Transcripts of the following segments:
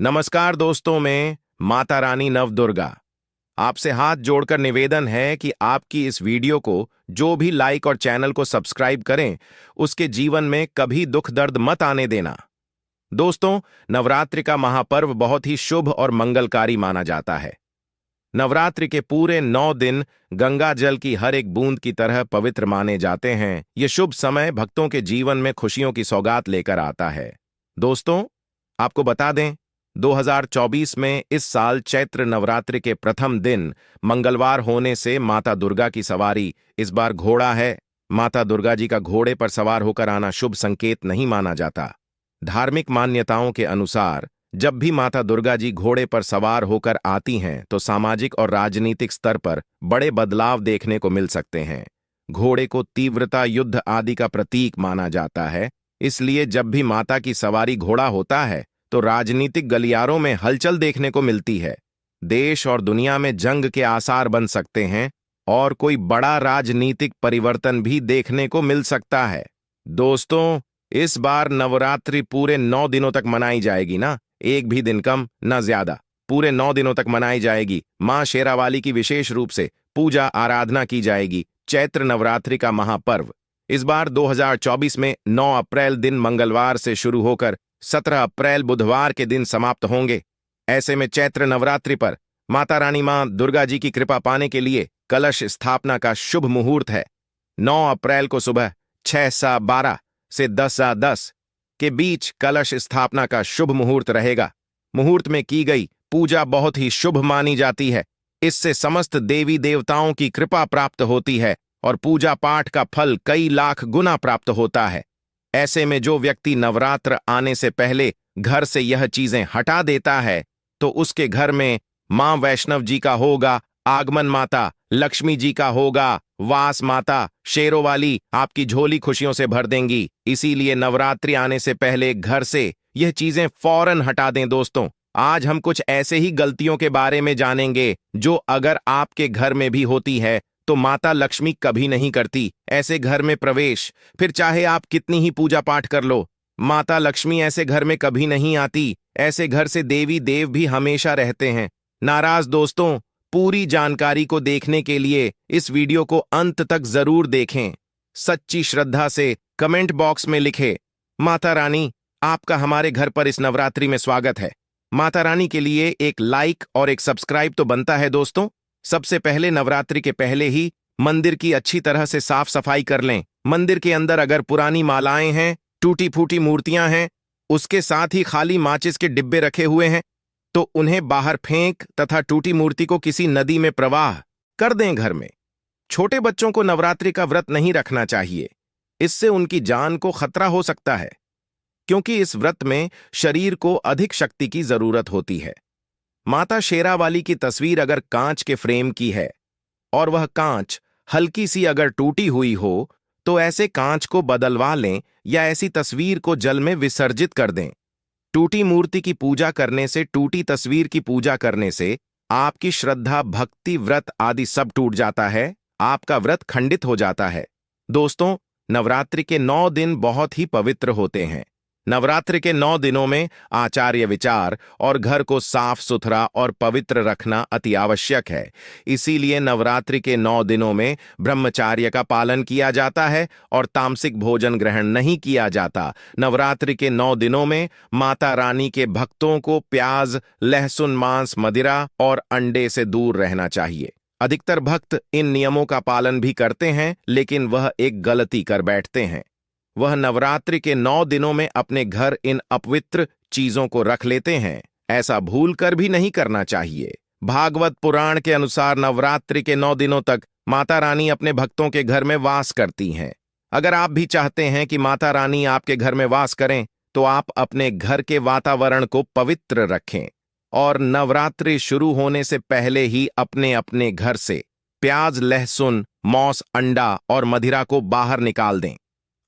नमस्कार दोस्तों, में माता रानी नवदुर्गा आपसे हाथ जोड़कर निवेदन है कि आपकी इस वीडियो को जो भी लाइक और चैनल को सब्सक्राइब करें, उसके जीवन में कभी दुख दर्द मत आने देना। दोस्तों, नवरात्रि का महापर्व बहुत ही शुभ और मंगलकारी माना जाता है। नवरात्रि के पूरे 9 दिन गंगा जल की हर एक बूंद की तरह पवित्र माने जाते हैं। ये शुभ समय भक्तों के जीवन में खुशियों की सौगात लेकर आता है। दोस्तों, आपको बता दें, 2024 में इस साल चैत्र नवरात्रि के प्रथम दिन मंगलवार होने से माता दुर्गा की सवारी इस बार घोड़ा है। माता दुर्गा जी का घोड़े पर सवार होकर आना शुभ संकेत नहीं माना जाता। धार्मिक मान्यताओं के अनुसार जब भी माता दुर्गा जी घोड़े पर सवार होकर आती हैं तो सामाजिक और राजनीतिक स्तर पर बड़े बदलाव देखने को मिल सकते हैं। घोड़े को तीव्रता, युद्ध आदि का प्रतीक माना जाता है, इसलिए जब भी माता की सवारी घोड़ा होता है तो राजनीतिक गलियारों में हलचल देखने को मिलती है। देश और दुनिया में जंग के आसार बन सकते हैं और कोई बड़ा राजनीतिक परिवर्तन भी देखने को मिल सकता है। दोस्तों, इस बार नवरात्रि पूरे 9 दिनों तक मनाई जाएगी ना, एक भी दिन कम न ज्यादा, पूरे 9 दिनों तक मनाई जाएगी। मां शेरावाली की विशेष रूप से पूजा आराधना की जाएगी। चैत्र नवरात्रि का महापर्व इस बार 2024 में 9 अप्रैल दिन मंगलवार से शुरू होकर 17 अप्रैल बुधवार के दिन समाप्त होंगे। ऐसे में चैत्र नवरात्रि पर माता रानी मां दुर्गा जी की कृपा पाने के लिए कलश स्थापना का शुभ मुहूर्त है। 9 अप्रैल को सुबह 6:12 से 10:10 के बीच कलश स्थापना का शुभ मुहूर्त रहेगा। मुहूर्त में की गई पूजा बहुत ही शुभ मानी जाती है। इससे समस्त देवी देवताओं की कृपा प्राप्त होती है और पूजा पाठ का फल कई लाख गुना प्राप्त होता है। ऐसे में जो व्यक्ति नवरात्र आने से पहले घर से यह चीजें हटा देता है तो उसके घर में मां वैष्णव जी का होगा आगमन, माता लक्ष्मी जी का होगा वास, माता शेरों वाली आपकी झोली खुशियों से भर देंगी। इसीलिए नवरात्रि आने से पहले घर से यह चीजें फौरन हटा दें। दोस्तों, आज हम कुछ ऐसे ही गलतियों के बारे में जानेंगे जो अगर आपके घर में भी होती है तो माता लक्ष्मी कभी नहीं करती। ऐसे घर में प्रवेश, फिर चाहे आप कितनी ही पूजा पाठ कर लो, माता लक्ष्मी ऐसे घर में कभी नहीं आती। ऐसे घर से देवी देव भी हमेशा रहते हैं नाराज। दोस्तों, पूरी जानकारी को देखने के लिए इस वीडियो को अंत तक जरूर देखें। सच्ची श्रद्धा से कमेंट बॉक्स में लिखें, माता रानी आपका हमारे घर पर इस नवरात्रि में स्वागत है। माता रानी के लिए एक लाइक और एक सब्सक्राइब तो बनता है। दोस्तों, सबसे पहले नवरात्रि के पहले ही मंदिर की अच्छी तरह से साफ सफाई कर लें। मंदिर के अंदर अगर पुरानी मालाएं हैं, टूटी फूटी मूर्तियां हैं, उसके साथ ही खाली माचिस के डिब्बे रखे हुए हैं तो उन्हें बाहर फेंक तथा टूटी मूर्ति को किसी नदी में प्रवाह कर दें। घर में छोटे बच्चों को नवरात्रि का व्रत नहीं रखना चाहिए, इससे उनकी जान को खतरा हो सकता है, क्योंकि इस व्रत में शरीर को अधिक शक्ति की जरूरत होती है। माता शेरावाली की तस्वीर अगर कांच के फ्रेम की है और वह कांच हल्की सी अगर टूटी हुई हो तो ऐसे कांच को बदलवा लें या ऐसी तस्वीर को जल में विसर्जित कर दें। टूटी मूर्ति की पूजा करने से, टूटी तस्वीर की पूजा करने से आपकी श्रद्धा, भक्ति, व्रत आदि सब टूट जाता है, आपका व्रत खंडित हो जाता है। दोस्तों, नवरात्रि के 9 दिन बहुत ही पवित्र होते हैं। नवरात्रि के 9 दिनों में आचार्य विचार और घर को साफ सुथरा और पवित्र रखना अति आवश्यक है। इसीलिए नवरात्रि के 9 दिनों में ब्रह्मचार्य का पालन किया जाता है और तामसिक भोजन ग्रहण नहीं किया जाता। नवरात्रि के 9 दिनों में माता रानी के भक्तों को प्याज, लहसुन, मांस, मदिरा और अंडे से दूर रहना चाहिए। अधिकतर भक्त इन नियमों का पालन भी करते हैं, लेकिन वह एक गलती कर बैठते हैं। वह नवरात्रि के 9 दिनों में अपने घर इन अपवित्र चीजों को रख लेते हैं। ऐसा भूल कर भी नहीं करना चाहिए। भागवत पुराण के अनुसार नवरात्रि के 9 दिनों तक माता रानी अपने भक्तों के घर में वास करती हैं। अगर आप भी चाहते हैं कि माता रानी आपके घर में वास करें तो आप अपने घर के वातावरण को पवित्र रखें और नवरात्रि शुरू होने से पहले ही अपने अपने घर से प्याज, लहसुन, मांस, अंडा और मदिरा को बाहर निकाल दें।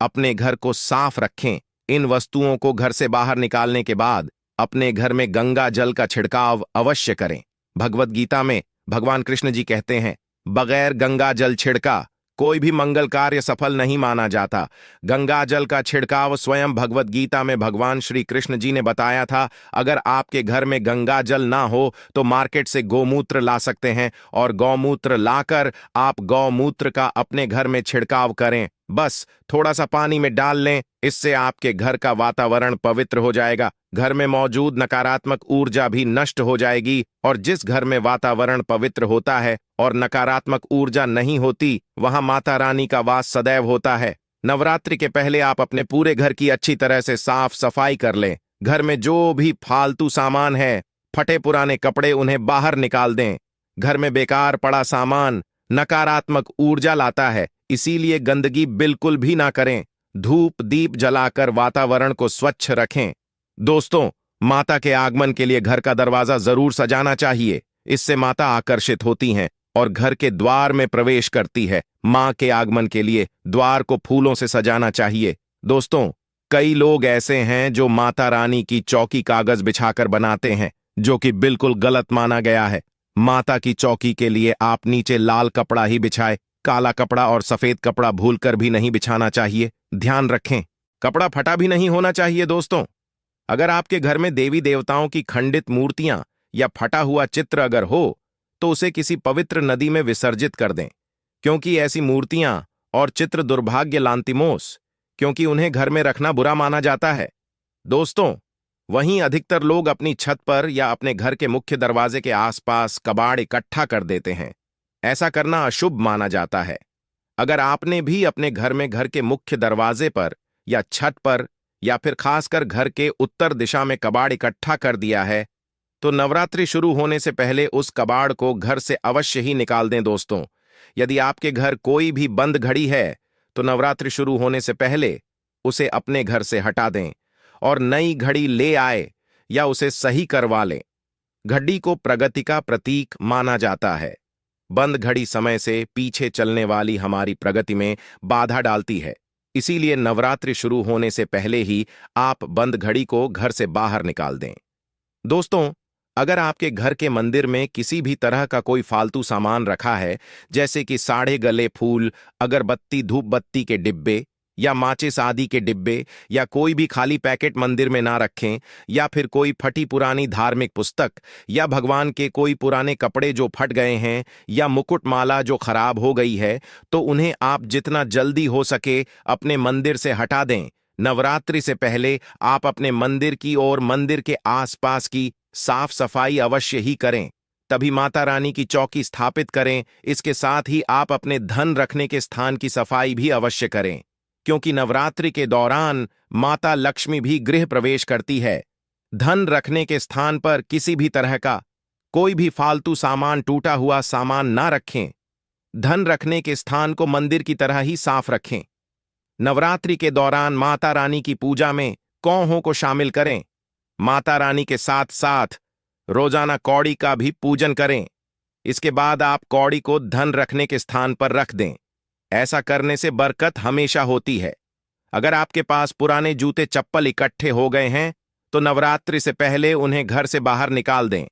अपने घर को साफ रखें। इन वस्तुओं को घर से बाहर निकालने के बाद अपने घर में गंगा जल का छिड़काव अवश्य करें। भगवत गीता में भगवान कृष्ण जी कहते हैं, बगैर गंगा जल छिड़का कोई भी मंगल कार्य सफल नहीं माना जाता। गंगा जल का छिड़काव स्वयं भगवत गीता में भगवान श्री कृष्ण जी ने बताया था। अगर आपके घर में गंगा जल ना हो तो मार्केट से गौमूत्र ला सकते हैं और गौमूत्र लाकर आप गौमूत्र का अपने घर में छिड़काव करें। बस थोड़ा सा पानी में डाल लें, इससे आपके घर का वातावरण पवित्र हो जाएगा। घर में मौजूद नकारात्मक ऊर्जा भी नष्ट हो जाएगी और जिस घर में वातावरण पवित्र होता है और नकारात्मक ऊर्जा नहीं होती, वहां माता रानी का वास सदैव होता है। नवरात्रि के पहले आप अपने पूरे घर की अच्छी तरह से साफ सफाई कर लें। घर में जो भी फालतू सामान है, फटे पुराने कपड़े, उन्हें बाहर निकाल दें। घर में बेकार पड़ा सामान नकारात्मक ऊर्जा लाता है, इसीलिए गंदगी बिल्कुल भी ना करें। धूप दीप जलाकर वातावरण को स्वच्छ रखें। दोस्तों, माता के आगमन के लिए घर का दरवाजा जरूर सजाना चाहिए। इससे माता आकर्षित होती हैं और घर के द्वार में प्रवेश करती है। मां के आगमन के लिए द्वार को फूलों से सजाना चाहिए। दोस्तों, कई लोग ऐसे हैं जो माता रानी की चौकी कागज बिछाकर बनाते हैं, जो कि बिल्कुल गलत माना गया है। माता की चौकी के लिए आप नीचे लाल कपड़ा ही बिछाए, काला कपड़ा और सफेद कपड़ा भूलकर भी नहीं बिछाना चाहिए। ध्यान रखें, कपड़ा फटा भी नहीं होना चाहिए। दोस्तों, अगर आपके घर में देवी देवताओं की खंडित मूर्तियां या फटा हुआ चित्र अगर हो, तो उसे किसी पवित्र नदी में विसर्जित कर दें, क्योंकि ऐसी मूर्तियां और चित्र दुर्भाग्य लांतिमोस, क्योंकि उन्हें घर में रखना बुरा माना जाता है। दोस्तों, वहीं अधिकतर लोग अपनी छत पर या अपने घर के मुख्य दरवाजे के आसपास कबाड़ इकट्ठा कर देते हैं। ऐसा करना अशुभ माना जाता है। अगर आपने भी अपने घर में घर के मुख्य दरवाजे पर या छत पर या फिर खासकर घर के उत्तर दिशा में कबाड़ इकट्ठा कर दिया है, तो नवरात्रि शुरू होने से पहले उस कबाड़ को घर से अवश्य ही निकाल दें। दोस्तों, यदि आपके घर कोई भी बंद घड़ी है, तो नवरात्रि शुरू होने से पहले उसे अपने घर से हटा दें और नई घड़ी ले आए या उसे सही करवा लें। घड़ी को प्रगति का प्रतीक माना जाता है। बंद घड़ी समय से पीछे चलने वाली हमारी प्रगति में बाधा डालती है। इसीलिए नवरात्रि शुरू होने से पहले ही आप बंद घड़ी को घर से बाहर निकाल दें। दोस्तों, अगर आपके घर के मंदिर में किसी भी तरह का कोई फालतू सामान रखा है, जैसे कि साड़े गले फूल, अगरबत्ती, धूप बत्ती के डिब्बे या माचिस आदि के डिब्बे, या कोई भी खाली पैकेट मंदिर में ना रखें, या फिर कोई फटी पुरानी धार्मिक पुस्तक या भगवान के कोई पुराने कपड़े जो फट गए हैं या मुकुट माला जो खराब हो गई है, तो उन्हें आप जितना जल्दी हो सके अपने मंदिर से हटा दें। नवरात्रि से पहले आप अपने मंदिर की और मंदिर के आसपास की साफ सफाई अवश्य ही करें। तभी माता रानी की चौकी स्थापित करें। इसके साथ ही आप अपने धन रखने के स्थान की सफाई भी अवश्य करें, क्योंकि नवरात्रि के दौरान माता लक्ष्मी भी गृह प्रवेश करती है। धन रखने के स्थान पर किसी भी तरह का कोई भी फालतू सामान, टूटा हुआ सामान ना रखें। धन रखने के स्थान को मंदिर की तरह ही साफ रखें। नवरात्रि के दौरान माता रानी की पूजा में कौहों को शामिल करें। माता रानी के साथ साथ रोजाना कौड़ी का भी पूजन करें। इसके बाद आप कौड़ी को धन रखने के स्थान पर रख दें। ऐसा करने से बरकत हमेशा होती है। अगर आपके पास पुराने जूते चप्पल इकट्ठे हो गए हैं, तो नवरात्रि से पहले उन्हें घर से बाहर निकाल दें।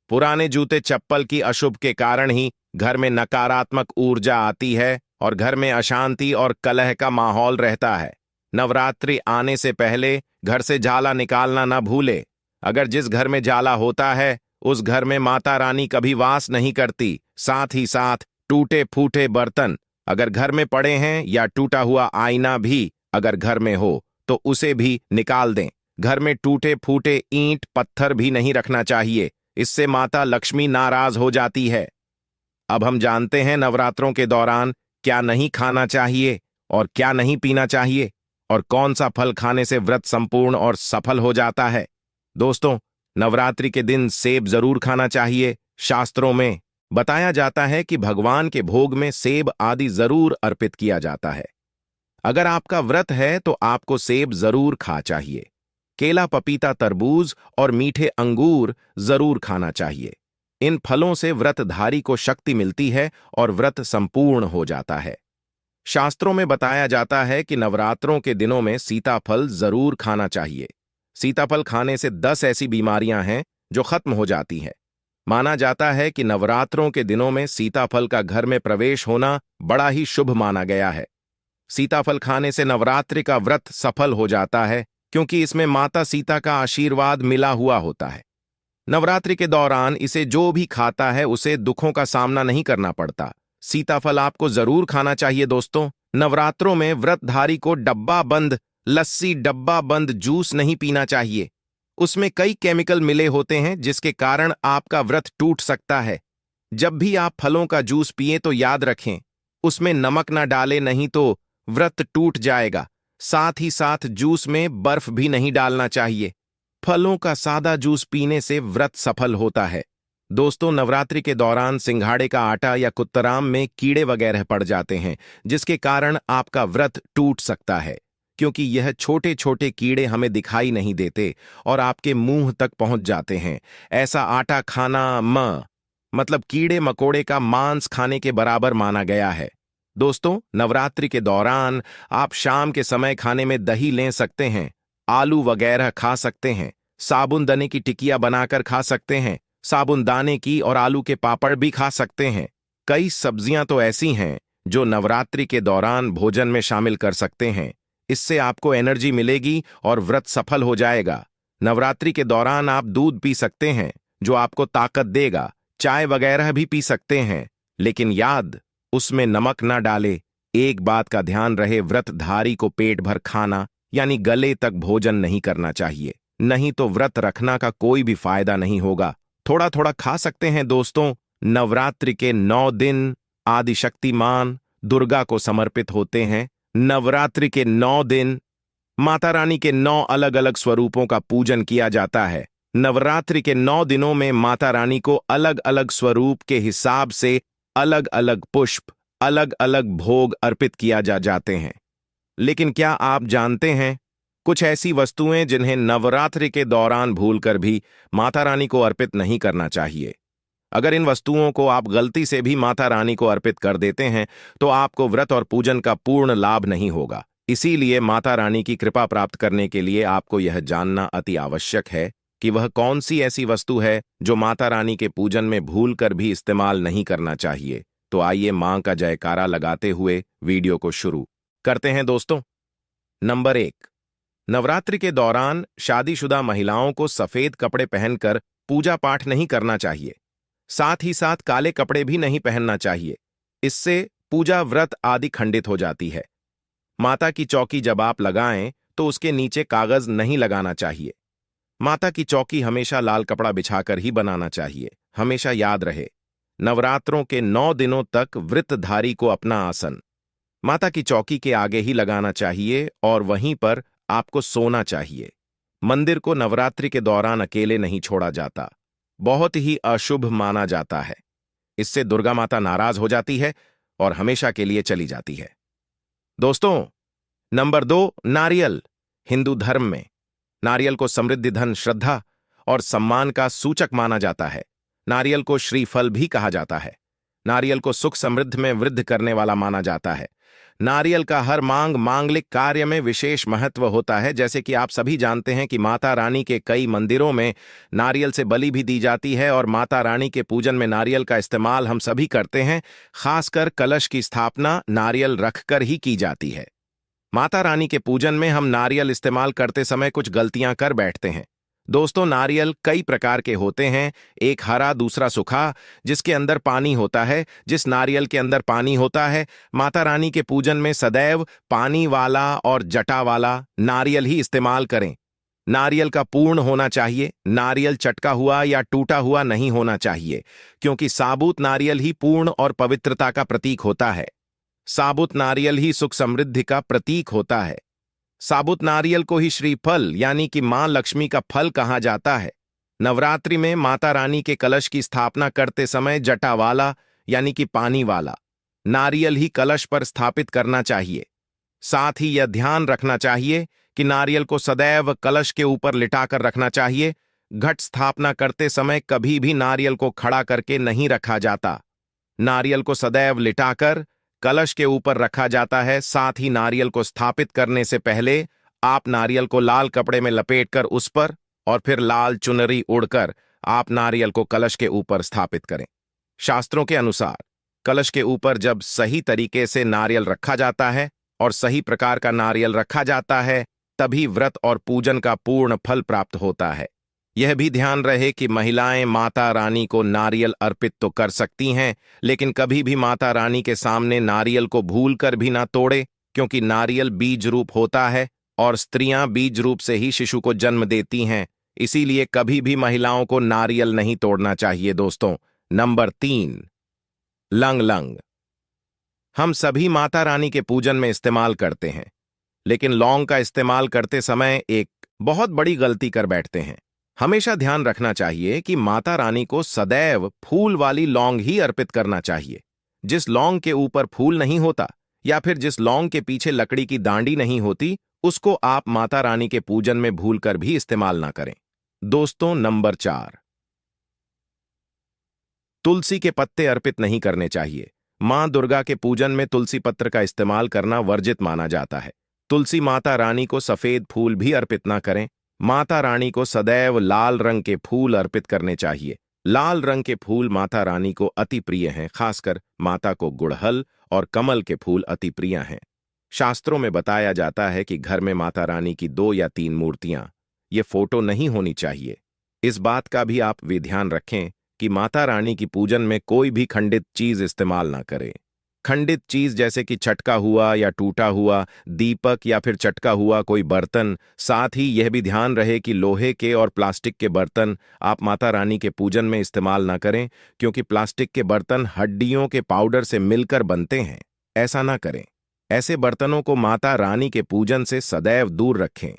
पुराने जूते चप्पल की अशुभ के कारण ही घर में नकारात्मक ऊर्जा आती है और घर में अशांति और कलह का माहौल रहता है। नवरात्रि आने से पहले घर से जाला निकालना न भूले। अगर जिस घर में जाला होता है, उस घर में माता रानी कभी वास नहीं करती। साथ ही साथ टूटे फूटे बर्तन अगर घर में पड़े हैं या टूटा हुआ आईना भी अगर घर में हो, तो उसे भी निकाल दें। घर में टूटे फूटे ईंट पत्थर भी नहीं रखना चाहिए, इससे माता लक्ष्मी नाराज हो जाती है। अब हम जानते हैं नवरात्रों के दौरान क्या नहीं खाना चाहिए और क्या नहीं पीना चाहिए, और कौन सा फल खाने से व्रत संपूर्ण और सफल हो जाता है। दोस्तों, नवरात्रि के दिन सेब जरूर खाना चाहिए। शास्त्रों में बताया जाता है कि भगवान के भोग में सेब आदि जरूर अर्पित किया जाता है। अगर आपका व्रत है तो आपको सेब जरूर खा चाहिए। केला, पपीता, तरबूज और मीठे अंगूर जरूर खाना चाहिए। इन फलों से व्रतधारी को शक्ति मिलती है और व्रत संपूर्ण हो जाता है। शास्त्रों में बताया जाता है कि नवरात्रों के दिनों में सीताफल जरूर खाना चाहिए। सीताफल खाने से 10 ऐसी बीमारियां हैं जो खत्म हो जाती हैं। माना जाता है कि नवरात्रों के दिनों में सीताफल का घर में प्रवेश होना बड़ा ही शुभ माना गया है। सीताफल खाने से नवरात्रि का व्रत सफल हो जाता है, क्योंकि इसमें माता सीता का आशीर्वाद मिला हुआ होता है। नवरात्रि के दौरान इसे जो भी खाता है उसे दुखों का सामना नहीं करना पड़ता। सीताफल आपको जरूर खाना चाहिए दोस्तों। नवरात्रों में व्रतधारी को डब्बा बंद लस्सी, डब्बा बंद जूस नहीं पीना चाहिए। उसमें कई केमिकल मिले होते हैं जिसके कारण आपका व्रत टूट सकता है। जब भी आप फलों का जूस पिए तो याद रखें, उसमें नमक ना डालें, नहीं तो व्रत टूट जाएगा। साथ ही साथ जूस में बर्फ भी नहीं डालना चाहिए। फलों का सादा जूस पीने से व्रत सफल होता है। दोस्तों, नवरात्रि के दौरान सिंघाड़े का आटा या कुत्तराम में कीड़े वगैरह पड़ जाते हैं, जिसके कारण आपका व्रत टूट सकता है, क्योंकि यह छोटे छोटे कीड़े हमें दिखाई नहीं देते और आपके मुंह तक पहुंच जाते हैं। ऐसा आटा खाना मतलब कीड़े मकोड़े का मांस खाने के बराबर माना गया है। दोस्तों, नवरात्रि के दौरान आप शाम के समय खाने में दही ले सकते हैं, आलू वगैरह खा सकते हैं, साबूनदाने की टिकिया बनाकर खा सकते हैं, साबूनदाने की और आलू के पापड़ भी खा सकते हैं। कई सब्जियां तो ऐसी हैं जो नवरात्रि के दौरान भोजन में शामिल कर सकते हैं। इससे आपको एनर्जी मिलेगी और व्रत सफल हो जाएगा। नवरात्रि के दौरान आप दूध पी सकते हैं जो आपको ताकत देगा। चाय वगैरह भी पी सकते हैं, लेकिन याद, उसमें नमक ना डाले। एक बात का ध्यान रहे, व्रतधारी को पेट भर खाना यानी गले तक भोजन नहीं करना चाहिए, नहीं तो व्रत रखना का कोई भी फायदा नहीं होगा। थोड़ा थोड़ा खा सकते हैं दोस्तों। नवरात्रि के 9 दिन आदिशक्तिमान दुर्गा को समर्पित होते हैं। नवरात्रि के 9 दिन माता रानी के 9 अलग अलग स्वरूपों का पूजन किया जाता है। नवरात्रि के 9 दिनों में माता रानी को अलग अलग स्वरूप के हिसाब से अलग अलग पुष्प, अलग अलग भोग अर्पित किया जाते हैं। लेकिन क्या आप जानते हैं, कुछ ऐसी वस्तुएं जिन्हें नवरात्रि के दौरान भूलकर भी माता रानी को अर्पित नहीं करना चाहिए। अगर इन वस्तुओं को आप गलती से भी माता रानी को अर्पित कर देते हैं तो आपको व्रत और पूजन का पूर्ण लाभ नहीं होगा। इसीलिए माता रानी की कृपा प्राप्त करने के लिए आपको यह जानना अति आवश्यक है कि वह कौन सी ऐसी वस्तु है जो माता रानी के पूजन में भूलकर भी इस्तेमाल नहीं करना चाहिए। तो आइए मां का जयकारा लगाते हुए वीडियो को शुरू करते हैं दोस्तों। नंबर 1, नवरात्रि के दौरान शादीशुदा महिलाओं को सफेद कपड़े पहनकर पूजा पाठ नहीं करना चाहिए। साथ ही साथ काले कपड़े भी नहीं पहनना चाहिए। इससे पूजा व्रत आदि खंडित हो जाती है। माता की चौकी जब आप लगाएं तो उसके नीचे कागज नहीं लगाना चाहिए। माता की चौकी हमेशा लाल कपड़ा बिछाकर ही बनाना चाहिए। हमेशा याद रहे, नवरात्रों के 9 दिनों तक व्रतधारी को अपना आसन माता की चौकी के आगे ही लगाना चाहिए और वहीं पर आपको सोना चाहिए। मंदिर को नवरात्रि के दौरान अकेले नहीं छोड़ा जाता, बहुत ही अशुभ माना जाता है। इससे दुर्गा माता नाराज हो जाती है और हमेशा के लिए चली जाती है। दोस्तों, नंबर 2, नारियल। हिंदू धर्म में नारियल को समृद्धि, धन, श्रद्धा और सम्मान का सूचक माना जाता है। नारियल को श्रीफल भी कहा जाता है। नारियल को सुख समृद्धि में वृद्धि करने वाला माना जाता है। नारियल का हर मांगलिक कार्य में विशेष महत्व होता है। जैसे कि आप सभी जानते हैं कि माता रानी के कई मंदिरों में नारियल से बलि भी दी जाती है और माता रानी के पूजन में नारियल का इस्तेमाल हम सभी करते हैं। खासकर कलश की स्थापना नारियल रखकर ही की जाती है। माता रानी के पूजन में हम नारियल इस्तेमाल करते समय कुछ गलतियां कर बैठते हैं। दोस्तों, नारियल कई प्रकार के होते हैं, एक हरा, दूसरा सूखा, जिसके अंदर पानी होता है। जिस नारियल के अंदर पानी होता है, माता रानी के पूजन में सदैव पानी वाला और जटा वाला नारियल ही इस्तेमाल करें। नारियल का पूर्ण होना चाहिए, नारियल चटका हुआ या टूटा हुआ नहीं होना चाहिए, क्योंकि साबुत नारियल ही पूर्ण और पवित्रता का प्रतीक होता है। साबुत नारियल ही सुख समृद्धि का प्रतीक होता है। साबुत नारियल को ही श्रीफल यानी कि मां लक्ष्मी का फल कहा जाता है। नवरात्रि में माता रानी के कलश की स्थापना करते समय जटा वाला यानी कि पानी वाला नारियल ही कलश पर स्थापित करना चाहिए। साथ ही यह ध्यान रखना चाहिए कि नारियल को सदैव कलश के ऊपर लिटाकर रखना चाहिए। घट स्थापना करते समय कभी भी नारियल को खड़ा करके नहीं रखा जाता। नारियल को सदैव लिटाकर कलश के ऊपर रखा जाता है। साथ ही नारियल को स्थापित करने से पहले आप नारियल को लाल कपड़े में लपेटकर उस पर और फिर लाल चुनरी उड़कर आप नारियल को कलश के ऊपर स्थापित करें। शास्त्रों के अनुसार कलश के ऊपर जब सही तरीके से नारियल रखा जाता है और सही प्रकार का नारियल रखा जाता है, तभी व्रत और पूजन का पूर्ण फल प्राप्त होता है। यह भी ध्यान रहे कि महिलाएं माता रानी को नारियल अर्पित तो कर सकती हैं, लेकिन कभी भी माता रानी के सामने नारियल को भूलकर भी ना तोड़े, क्योंकि नारियल बीज रूप होता है और स्त्रियां बीज रूप से ही शिशु को जन्म देती हैं। इसीलिए कभी भी महिलाओं को नारियल नहीं तोड़ना चाहिए दोस्तों। Number 3, lung lung. हम सभी माता रानी के पूजन में इस्तेमाल करते हैं, लेकिन लौंग का इस्तेमाल करते समय एक बहुत बड़ी गलती कर बैठते हैं। हमेशा ध्यान रखना चाहिए कि माता रानी को सदैव फूल वाली लौंग ही अर्पित करना चाहिए। जिस लौंग के ऊपर फूल नहीं होता या फिर जिस लौंग के पीछे लकड़ी की दांडी नहीं होती, उसको आप माता रानी के पूजन में भूलकर भी इस्तेमाल ना करें। दोस्तों, नंबर 4, तुलसी के पत्ते अर्पित नहीं करने चाहिए। मां दुर्गा के पूजन में तुलसी पत्र का इस्तेमाल करना वर्जित माना जाता है। तुलसी माता रानी को सफेद फूल भी अर्पित ना करें। माता रानी को सदैव लाल रंग के फूल अर्पित करने चाहिए। लाल रंग के फूल माता रानी को अति प्रिय हैं, खासकर माता को गुड़हल और कमल के फूल अति प्रिय हैं। शास्त्रों में बताया जाता है कि घर में माता रानी की 2 या 3 मूर्तियां, ये फोटो नहीं होनी चाहिए। इस बात का भी आप ध्यान रखें कि माता रानी की पूजन में कोई भी खंडित चीज इस्तेमाल ना करें। खंडित चीज जैसे कि चटका हुआ या टूटा हुआ दीपक या फिर चटका हुआ कोई बर्तन। साथ ही यह भी ध्यान रहे कि लोहे के और प्लास्टिक के बर्तन आप माता रानी के पूजन में इस्तेमाल ना करें, क्योंकि प्लास्टिक के बर्तन हड्डियों के पाउडर से मिलकर बनते हैं। ऐसा ना करें। ऐसे बर्तनों को माता रानी के पूजन से सदैव दूर रखें।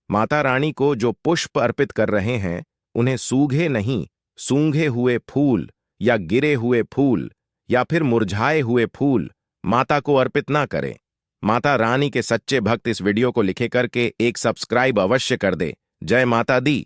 माता रानी को जो पुष्प अर्पित कर रहे हैं, उन्हें सूखे नहीं, सूंघे हुए फूल या गिरे हुए फूल या फिर मुरझाए हुए फूल माता को अर्पित ना करें। माता रानी के सच्चे भक्त इस वीडियो को लिखे करके एक सब्सक्राइब अवश्य कर दे। जय माता दी।